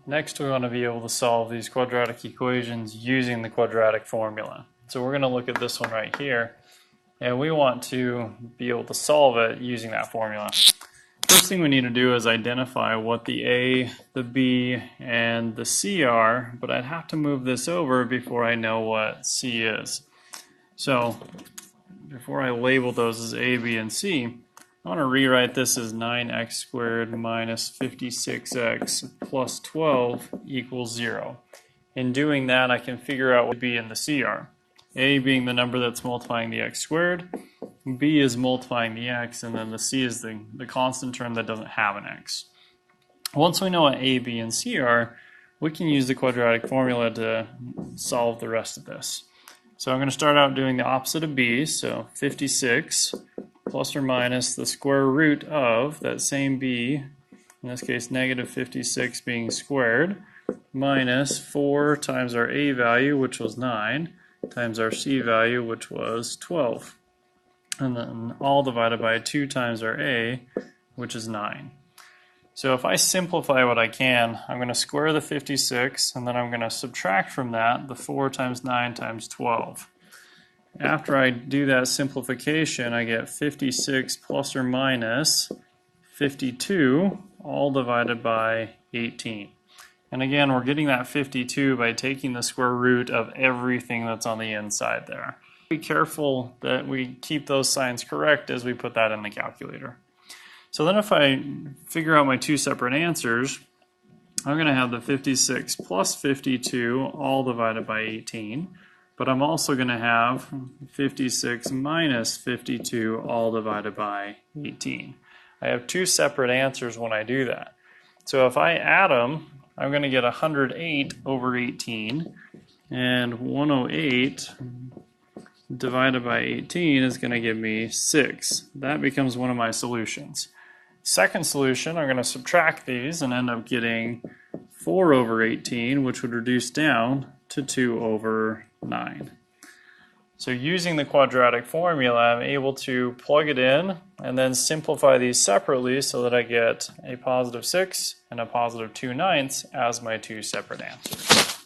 Next, we want to be able to solve these quadratic equations using the quadratic formula. So we're going to look at this one right here, and we want to be able to solve it using that formula. First thing we need to do is identify what the A, the B, and the C are, but I'd have to move this over before I know what C is. So before I label those as A, B, and C, I want to rewrite this as 9x squared minus 56x plus 12 equals 0. In doing that, I can figure out what B and the C are. A being the number that's multiplying the x squared, B is multiplying the x, and then the C is the constant term that doesn't have an x. Once we know what A, B, and C are, we can use the quadratic formula to solve the rest of this. So I'm going to start out doing the opposite of B, so 56 plus or minus the square root of that same B, in this case negative 56 being squared, minus 4 times our A value, which was 9, times our C value, which was 12. And then all divided by 2 times our A, which is 9. So if I simplify what I can, I'm going to square the 56, and then I'm going to subtract from that the 4 times 9 times 12. After I do that simplification, I get 56 plus or minus 52, all divided by 18. And again, we're getting that 52 by taking the square root of everything that's on the inside there. Be careful that we keep those signs correct as we put that in the calculator. So then if I figure out my two separate answers, I'm going to have the 56 plus 52 all divided by 18. But I'm also going to have 56 minus 52 all divided by 18. I have two separate answers when I do that. So if I add them, I'm going to get 108 over 18, and 108 divided by 18 is going to give me 6. That becomes one of my solutions. Second solution, I'm going to subtract these and end up getting 4 over 18, which would reduce down to 2 over 9. So using the quadratic formula, I'm able to plug it in and then simplify these separately so that I get a positive 6 and a positive 2/9 as my two separate answers.